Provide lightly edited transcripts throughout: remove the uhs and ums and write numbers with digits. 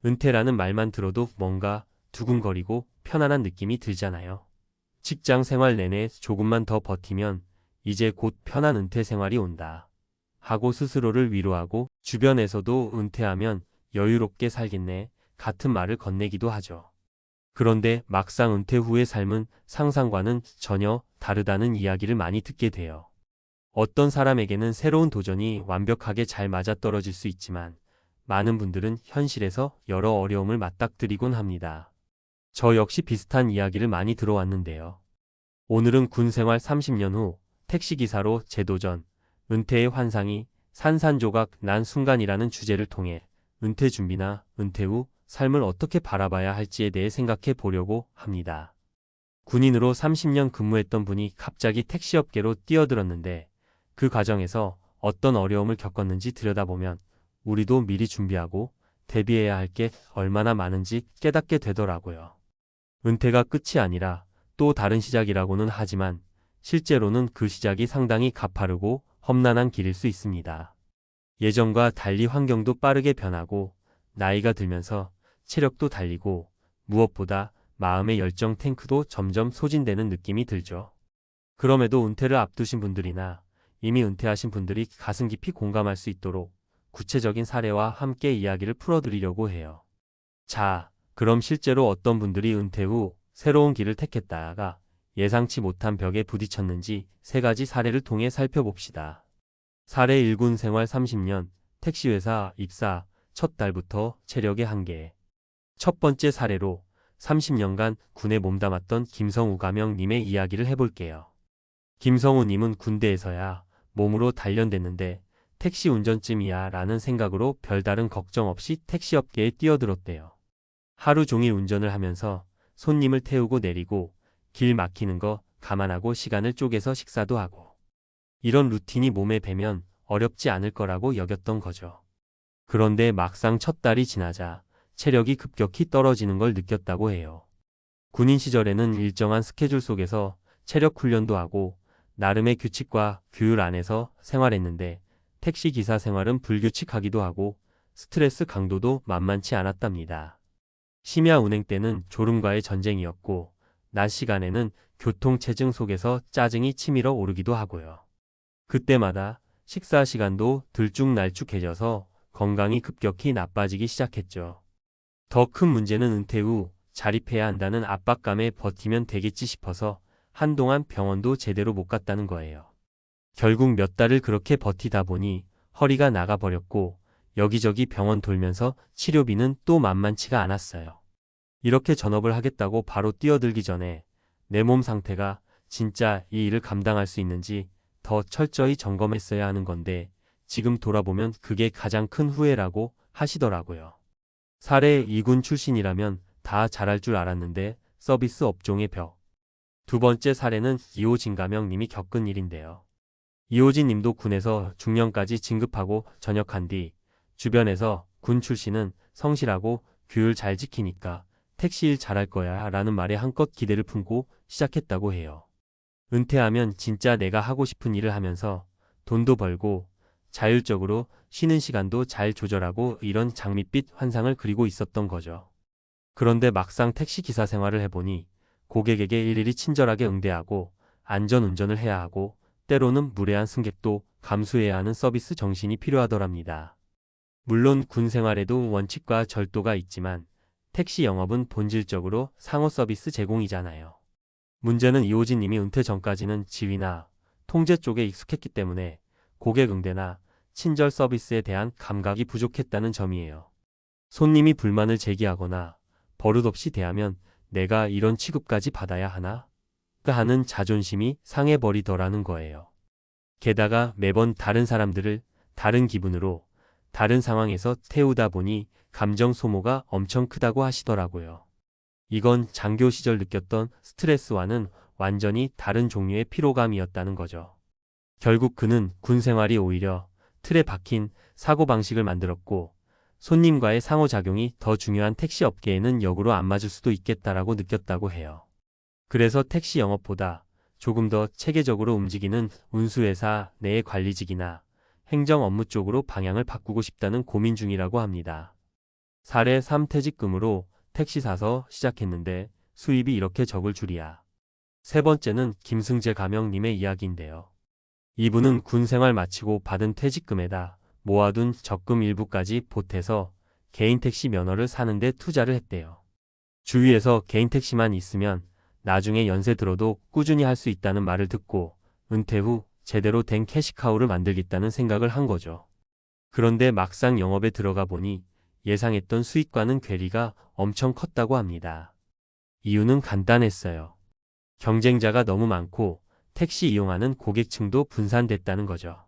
은퇴라는 말만 들어도 뭔가 두근거리고 편안한 느낌이 들잖아요. 직장 생활 내내 조금만 더 버티면 이제 곧 편한 은퇴 생활이 온다 하고 스스로를 위로하고, 주변에서도 은퇴하면 여유롭게 살겠네 같은 말을 건네기도 하죠. 그런데 막상 은퇴 후의 삶은 상상과는 전혀 다르다는 이야기를 많이 듣게 돼요. 어떤 사람에게는 새로운 도전이 완벽하게 잘 맞아떨어질 수 있지만, 많은 분들은 현실에서 여러 어려움을 맞닥뜨리곤 합니다. 저 역시 비슷한 이야기를 많이 들어왔는데요. 오늘은 군 생활 30년 후 택시기사로 재도전, 은퇴의 환상이 산산조각 난 순간이라는 주제를 통해 은퇴 준비나 은퇴 후 삶을 어떻게 바라봐야 할지에 대해 생각해 보려고 합니다. 군인으로 30년 근무했던 분이 갑자기 택시업계로 뛰어들었는데, 그 과정에서 어떤 어려움을 겪었는지 들여다보면 우리도 미리 준비하고 대비해야 할 게 얼마나 많은지 깨닫게 되더라고요. 은퇴가 끝이 아니라 또 다른 시작이라고는 하지만, 실제로는 그 시작이 상당히 가파르고 험난한 길일 수 있습니다. 예전과 달리 환경도 빠르게 변하고, 나이가 들면서 체력도 달리고, 무엇보다 마음의 열정 탱크도 점점 소진되는 느낌이 들죠. 그럼에도 은퇴를 앞두신 분들이나 이미 은퇴하신 분들이 가슴 깊이 공감할 수 있도록 구체적인 사례와 함께 이야기를 풀어드리려고 해요. 자, 그럼 실제로 어떤 분들이 은퇴 후 새로운 길을 택했다가 예상치 못한 벽에 부딪혔는지 세 가지 사례를 통해 살펴봅시다. 사례 1군 생활 30년, 택시회사 입사, 첫 달부터 체력의 한계. 첫 번째 사례로 30년간 군에 몸담았던 김성우 가명님의 이야기를 해볼게요. 김성우님은 군대에서야 몸으로 단련됐는데 택시 운전쯤이야 라는 생각으로 별다른 걱정 없이 택시업계에 뛰어들었대요. 하루 종일 운전을 하면서 손님을 태우고 내리고, 길 막히는 거 감안하고 시간을 쪼개서 식사도 하고, 이런 루틴이 몸에 배면 어렵지 않을 거라고 여겼던 거죠. 그런데 막상 첫 달이 지나자 체력이 급격히 떨어지는 걸 느꼈다고 해요. 군인 시절에는 일정한 스케줄 속에서 체력 훈련도 하고 나름의 규칙과 규율 안에서 생활했는데, 택시 기사 생활은 불규칙하기도 하고 스트레스 강도도 만만치 않았답니다. 심야 운행 때는 졸음과의 전쟁이었고, 낮 시간에는 교통체증 속에서 짜증이 치밀어 오르기도 하고요. 그때마다 식사 시간도 들쭉날쭉해져서 건강이 급격히 나빠지기 시작했죠. 더 큰 문제는 은퇴 후 자립해야 한다는 압박감에 버티면 되겠지 싶어서 한동안 병원도 제대로 못 갔다는 거예요. 결국 몇 달을 그렇게 버티다 보니 허리가 나가버렸고, 여기저기 병원 돌면서 치료비는 또 만만치가 않았어요. 이렇게 전업을 하겠다고 바로 뛰어들기 전에 내 몸 상태가 진짜 이 일을 감당할 수 있는지 더 철저히 점검했어야 하는 건데, 지금 돌아보면 그게 가장 큰 후회라고 하시더라고요. 사례 2군 출신이라면 다 잘할 줄 알았는데 서비스 업종의 벽. 두 번째 사례는 이호진 가명님이 겪은 일인데요. 이호진 님도 군에서 중령까지 진급하고 전역한 뒤 주변에서 군 출신은 성실하고 규율 잘 지키니까 택시 일 잘할 거야 라는 말에 한껏 기대를 품고 시작했다고 해요. 은퇴하면 진짜 내가 하고 싶은 일을 하면서 돈도 벌고 자율적으로 쉬는 시간도 잘 조절하고, 이런 장밋빛 환상을 그리고 있었던 거죠. 그런데 막상 택시 기사 생활을 해보니 고객에게 일일이 친절하게 응대하고 안전 운전을 해야 하고, 때로는 무례한 승객도 감수해야 하는 서비스 정신이 필요하더랍니다. 물론 군 생활에도 원칙과 절도가 있지만 택시 영업은 본질적으로 상호 서비스 제공이잖아요. 문제는 이호진 님이 은퇴 전까지는 지휘나 통제 쪽에 익숙했기 때문에 고객 응대나 친절 서비스에 대한 감각이 부족했다는 점이에요. 손님이 불만을 제기하거나 버릇없이 대하면 내가 이런 취급까지 받아야 하나? 하는 자존심이 상해버리더라는 거예요. 게다가 매번 다른 사람들을 다른 기분으로 다른 상황에서 태우다 보니 감정 소모가 엄청 크다고 하시더라고요. 이건 장교 시절 느꼈던 스트레스와는 완전히 다른 종류의 피로감이었다는 거죠. 결국 그는 군 생활이 오히려 틀에 박힌 사고방식을 만들었고, 손님과의 상호작용이 더 중요한 택시 업계에는 역으로 안 맞을 수도 있겠다라고 느꼈다고 해요. 그래서 택시 영업보다 조금 더 체계적으로 움직이는 운수회사 내의 관리직이나 행정 업무 쪽으로 방향을 바꾸고 싶다는 고민 중이라고 합니다. 사례 3 퇴직금으로 택시 사서 시작했는데 수입이 이렇게 적을 줄이야. 세 번째는 김승재 가명님의 이야기인데요. 이분은 군 생활 마치고 받은 퇴직금에다 모아둔 적금 일부까지 보태서 개인 택시 면허를 사는데 투자를 했대요. 주위에서 개인 택시만 있으면 나중에 연세 들어도 꾸준히 할 수 있다는 말을 듣고 은퇴 후 제대로 된 캐시카우를 만들겠다는 생각을 한 거죠. 그런데 막상 영업에 들어가 보니 예상했던 수익과는 괴리가 엄청 컸다고 합니다. 이유는 간단했어요. 경쟁자가 너무 많고 택시 이용하는 고객층도 분산됐다는 거죠.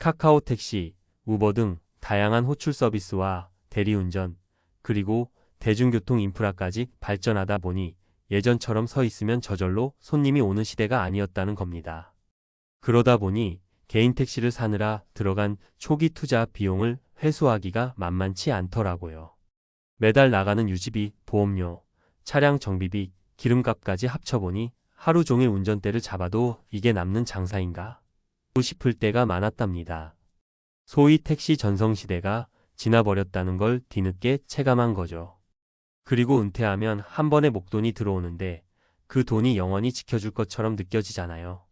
카카오 택시, 우버 등 다양한 호출 서비스와 대리운전, 그리고 대중교통 인프라까지 발전하다 보니 예전처럼 서 있으면 저절로 손님이 오는 시대가 아니었다는 겁니다. 그러다 보니 개인 택시를 사느라 들어간 초기 투자 비용을 회수하기가 만만치 않더라고요. 매달 나가는 유지비, 보험료, 차량 정비비, 기름값까지 합쳐보니 하루 종일 운전대를 잡아도 이게 남는 장사인가 싶을 때가 많았답니다. 소위 택시 전성시대가 지나버렸다는 걸 뒤늦게 체감한 거죠. 그리고 은퇴하면 한 번에 목돈이 들어오는데 그 돈이 영원히 지켜줄 것처럼 느껴지잖아요.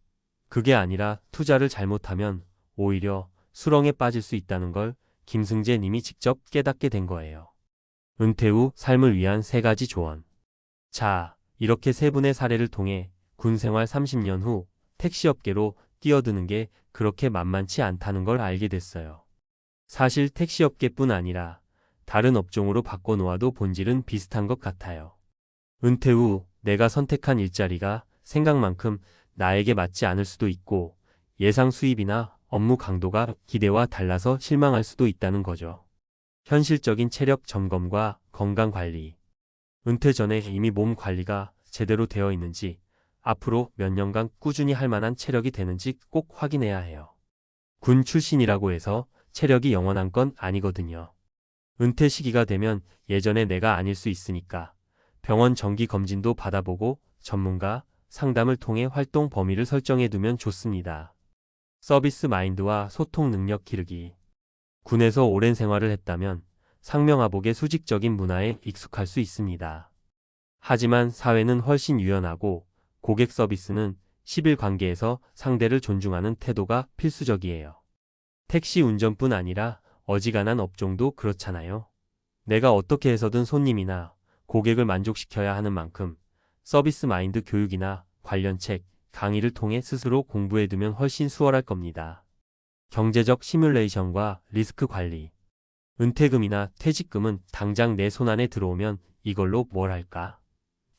그게 아니라 투자를 잘못하면 오히려 수렁에 빠질 수 있다는 걸 김승재 님이 직접 깨닫게 된 거예요. 은퇴 후 삶을 위한 3가지 조언. 자, 이렇게 3분의 사례를 통해 군 생활 30년 후 택시업계로 뛰어드는 게 그렇게 만만치 않다는 걸 알게 됐어요. 사실 택시업계뿐 아니라 다른 업종으로 바꿔놓아도 본질은 비슷한 것 같아요. 은퇴 후 내가 선택한 일자리가 생각만큼 나에게 맞지 않을 수도 있고 예상 수입이나 업무 강도가 기대와 달라서 실망할 수도 있다는 거죠. 현실적인 체력 점검과 건강 관리. 은퇴 전에 이미 몸 관리가 제대로 되어 있는지 앞으로 몇 년간 꾸준히 할 만한 체력이 되는지 꼭 확인해야 해요. 군 출신이라고 해서 체력이 영원한 건 아니거든요. 은퇴 시기가 되면 예전의 내가 아닐 수 있으니까 병원 정기 검진도 받아보고 전문가 상담을 통해 활동 범위를 설정해 두면 좋습니다. 서비스 마인드와 소통 능력 기르기. 군에서 오랜 생활을 했다면 상명하복의 수직적인 문화에 익숙할 수 있습니다. 하지만 사회는 훨씬 유연하고 고객 서비스는 시빌 관계에서 상대를 존중하는 태도가 필수적이에요. 택시 운전뿐 아니라 어지간한 업종도 그렇잖아요. 내가 어떻게 해서든 손님이나 고객을 만족시켜야 하는 만큼 서비스 마인드 교육이나 관련 책, 강의를 통해 스스로 공부해두면 훨씬 수월할 겁니다. 경제적 시뮬레이션과 리스크 관리. 은퇴금이나 퇴직금은 당장 내 손안에 들어오면 이걸로 뭘 할까?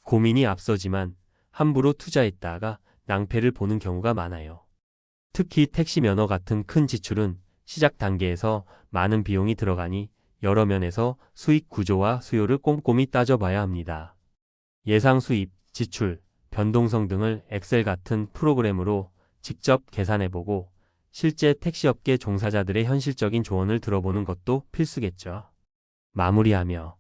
고민이 앞서지만 함부로 투자했다가 낭패를 보는 경우가 많아요. 특히 택시 면허 같은 큰 지출은 시작 단계에서 많은 비용이 들어가니 여러 면에서 수익 구조와 수요를 꼼꼼히 따져봐야 합니다. 예상 수입, 지출, 변동성 등을 엑셀 같은 프로그램으로 직접 계산해보고 실제 택시업계 종사자들의 현실적인 조언을 들어보는 것도 필수겠죠. 마무리하며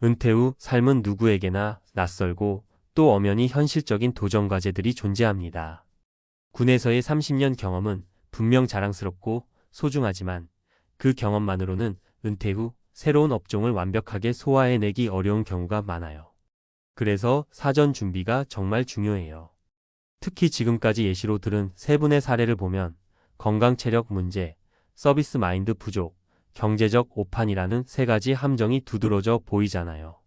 은퇴 후 삶은 누구에게나 낯설고 또 엄연히 현실적인 도전 과제들이 존재합니다. 군에서의 30년 경험은 분명 자랑스럽고 소중하지만 그 경험만으로는 은퇴 후 새로운 업종을 완벽하게 소화해내기 어려운 경우가 많아요. 그래서 사전 준비가 정말 중요해요. 특히 지금까지 예시로 들은 3분의 사례를 보면 건강 체력 문제, 서비스 마인드 부족, 경제적 오판이라는 3가지 함정이 두드러져 보이잖아요.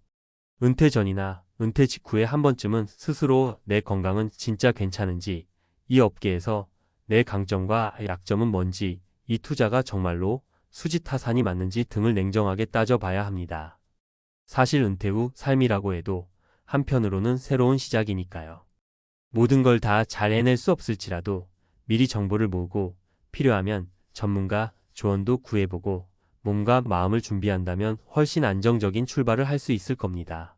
은퇴 전이나 은퇴 직후에 한 번쯤은 스스로 내 건강은 진짜 괜찮은지, 이 업계에서 내 강점과 약점은 뭔지, 이 투자가 정말로 수지타산이 맞는지 등을 냉정하게 따져봐야 합니다. 사실 은퇴 후 삶이라고 해도 한편으로는 새로운 시작이니까요. 모든 걸 다 잘 해낼 수 없을지라도 미리 정보를 모으고 필요하면 전문가 조언도 구해보고 몸과 마음을 준비한다면 훨씬 안정적인 출발을 할 수 있을 겁니다.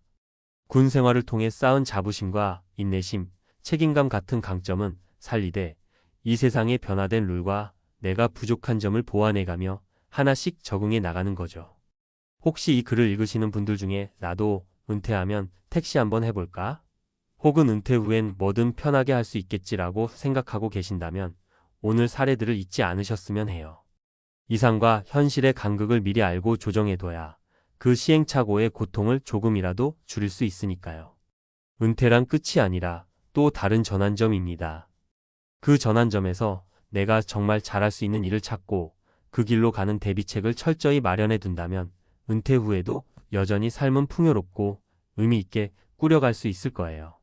군 생활을 통해 쌓은 자부심과 인내심, 책임감 같은 강점은 살리되 이 세상의 변화된 룰과 내가 부족한 점을 보완해가며 하나씩 적응해 나가는 거죠. 혹시 이 글을 읽으시는 분들 중에 나도 은퇴하면 택시 한번 해볼까? 혹은 은퇴 후엔 뭐든 편하게 할 수 있겠지라고 생각하고 계신다면 오늘 사례들을 잊지 않으셨으면 해요. 이상과 현실의 간극을 미리 알고 조정해둬야 그 시행착오의 고통을 조금이라도 줄일 수 있으니까요. 은퇴란 끝이 아니라 또 다른 전환점입니다. 그 전환점에서 내가 정말 잘할 수 있는 일을 찾고 그 길로 가는 대비책을 철저히 마련해 둔다면 은퇴 후에도 여전히 삶은 풍요롭고 의미 있게 꾸려갈 수 있을 거예요.